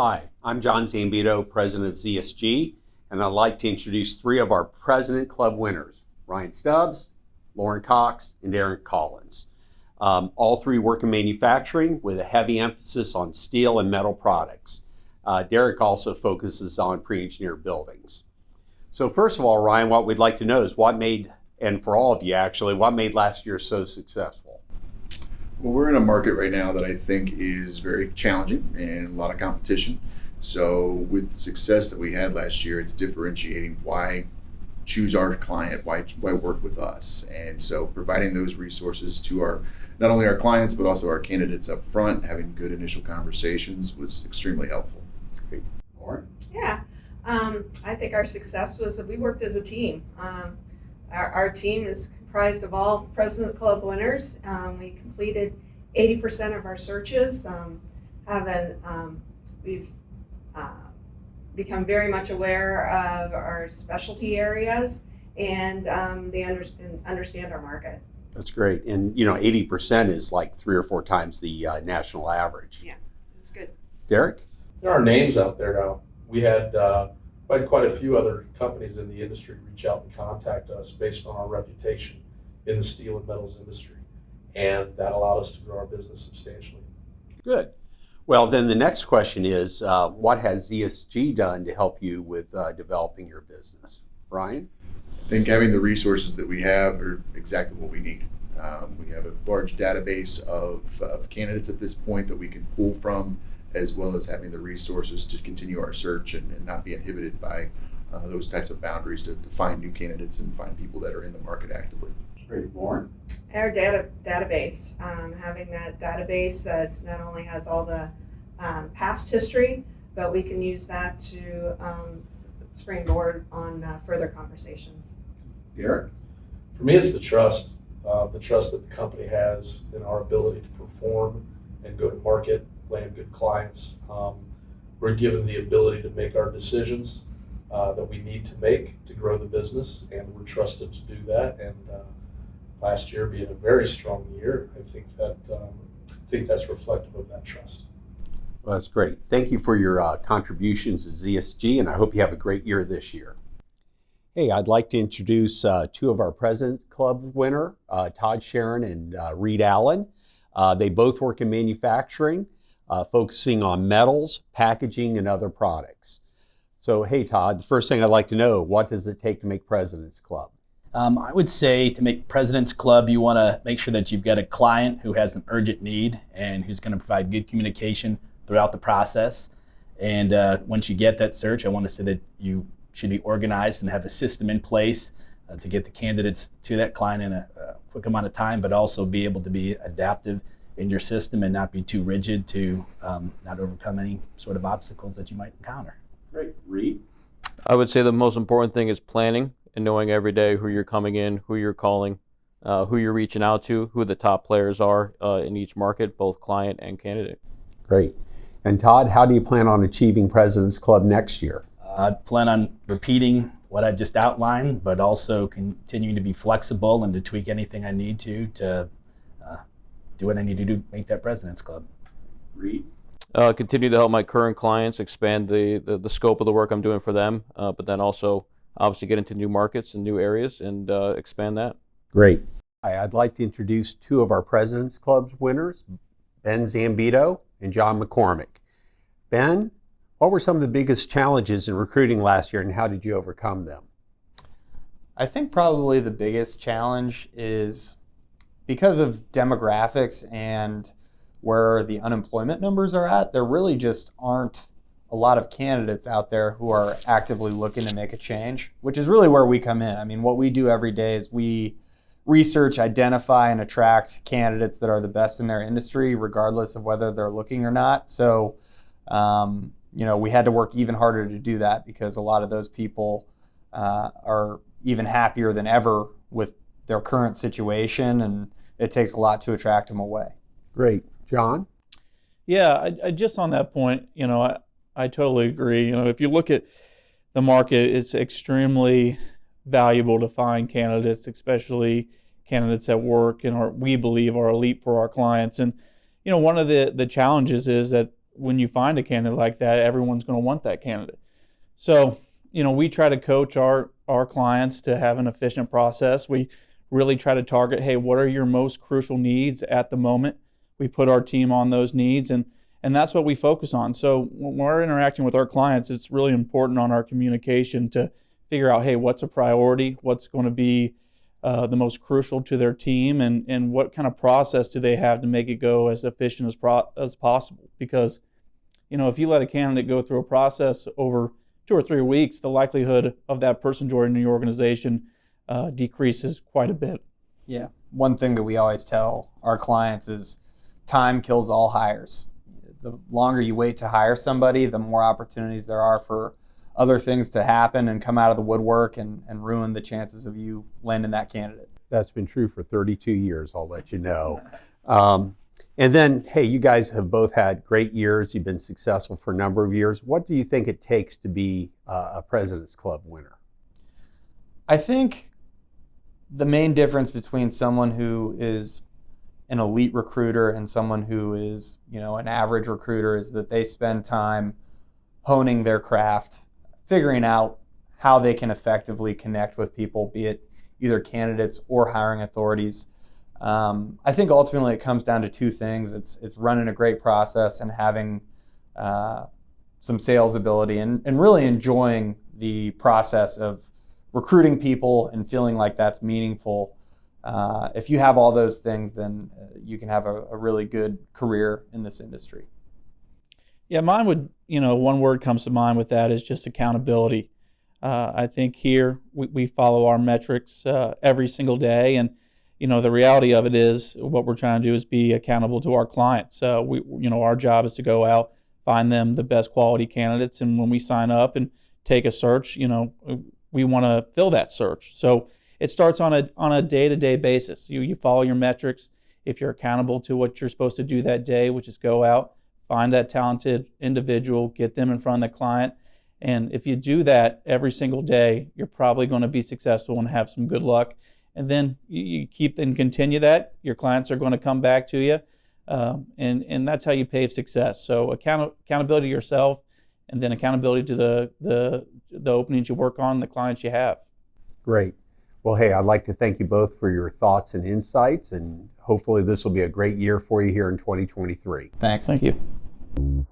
Hi, I'm John Zambito, president of ZSG, and I'd like to introduce three of our President Club winners, Ryan Stubbs, Lauren Cox, and Darren Collins. All three work in manufacturing with a heavy emphasis on steel and metal products. Derek also focuses on pre-engineered buildings. So first of all, Ryan, what we'd like to know is what made, and for all of you actually, what made last year so successful? Well, we're in a market right now that I think is very challenging and a lot of competition. So with the success that we had last year, it's differentiating why choose our client, why work with us. And so providing those resources to our, not only our clients, but also our candidates up front, having good initial conversations was extremely helpful. Great. Lauren? Yeah, I think our success was that we worked as a team. Our team is comprised of all President Club winners. We completed 80% of our searches. We've become very much aware of our specialty areas, and they understand our market. That's great. And 80% is like 3 or 4 times the national average. Yeah, it's good. Derek? There are names out there now. We had quite a few other companies in the industry reach out and contact us based on our reputation in the steel and metals industry, and that allowed us to grow our business substantially. Good. Well, then the next question is, what has ZSG done to help you with developing your business? Ryan? I think having the resources that we have are exactly what we need. We have a large database of candidates at this point that we can pull from, as well as having the resources to continue our search and not be inhibited by those types of boundaries to find new candidates and find people that are in the market actively. Great. Lauren? Our database, having that database that not only has all the past history, but we can use that to springboard on further conversations. Derek? For me, it's the trust that the company has in our ability to perform and go to market, land good clients. We're given the ability to make our decisions that we need to make to grow the business, and we're trusted to do that. And last year being a very strong year, I think that's reflective of that trust. Well, that's great. Thank you for your contributions to ZSG, and I hope you have a great year this year. Hey, I'd like to introduce 2 of our President Club winner, Todd Sharon and Reed Allen. They both work in manufacturing, focusing on metals, packaging, and other products. So, hey, Todd, the first thing I'd like to know, what does it take to make President's Club? I would say to make President's Club, you want to make sure that you've got a client who has an urgent need and who's going to provide good communication throughout the process. And once you get that search, I want to say that you should be organized and have a system in place to get the candidates to that client in a quick amount of time, but also be able to be adaptive in your system and not be too rigid to not overcome any sort of obstacles that you might encounter. Great. Reed? I would say the most important thing is planning and knowing every day who you're coming in, who you're calling, who you're reaching out to, who the top players are in each market, both client and candidate. Great. And Todd, how do you plan on achieving President's Club next year? I plan on repeating what I've just outlined, but also continuing to be flexible and to tweak anything I need to do what I need to do to make that President's Club. Reed? Continue to help my current clients expand the scope of the work I'm doing for them, but then also obviously get into new markets and new areas and expand that. Great. Hi, I'd like to introduce 2 of our President's Club's winners, Ben Zambito and John McCormick. Ben, what were some of the biggest challenges in recruiting last year and how did you overcome them? I think probably the biggest challenge is because of demographics and where the unemployment numbers are at, there really just aren't a lot of candidates out there who are actively looking to make a change, which is really where we come in. I mean, what we do every day is we research, identify, and attract candidates that are the best in their industry, regardless of whether they're looking or not. So, we had to work even harder to do that because a lot of those people are even happier than ever with their current situation, and it takes a lot to attract them away. Great. John? Yeah, I just on that point, I totally agree. If you look at the market, it's extremely valuable to find candidates, especially candidates that work and we believe are elite for our clients. And one of the challenges is that when you find a candidate like that, everyone's going to want that candidate. So, we try to coach our clients to have an efficient process. We really try to target, hey, what are your most crucial needs at the moment? We put our team on those needs, and that's what we focus on. So when we're interacting with our clients, it's really important on our communication to figure out, hey, what's a priority? What's going to be the most crucial to their team, and what kind of process do they have to make it go as efficient as possible? Because, if you let a candidate go through a process over 2 or 3 weeks, the likelihood of that person joining the organization decreases quite a bit. Yeah. One thing that we always tell our clients is time kills all hires. The longer you wait to hire somebody, the more opportunities there are for other things to happen and come out of the woodwork and ruin the chances of you landing that candidate. That's been true for 32 years, I'll let you know. And then, hey, you guys have both had great years. You've been successful for a number of years. What do you think it takes to be a President's Club winner? I think the main difference between someone who is an elite recruiter and someone who is, an average recruiter is that they spend time honing their craft, figuring out how they can effectively connect with people, be it either candidates or hiring authorities. I think ultimately it comes down to 2 things. It's running a great process and having some sales ability and really enjoying the process of recruiting people and feeling like that's meaningful. If you have all those things, then you can have a really good career in this industry. Yeah, mine would, one word comes to mind with that is just accountability. I think here we follow our metrics every single day, and the reality of it is what we're trying to do is be accountable to our clients. Our job is to go out, find them the best quality candidates, and when we sign up and take a search, we want to fill that search. So it starts on a day-to-day basis. You follow your metrics. If you're accountable to what you're supposed to do that day, which is go out, find that talented individual, get them in front of the client. And if you do that every single day, you're probably going to be successful and have some good luck. And then you keep and continue that. Your clients are going to come back to you. And that's how you pave success. So accountability to yourself, and then accountability to the openings you work on, the clients you have. Great. Well, hey, I'd like to thank you both for your thoughts and insights, and hopefully this will be a great year for you here in 2023. Thanks. Thank you.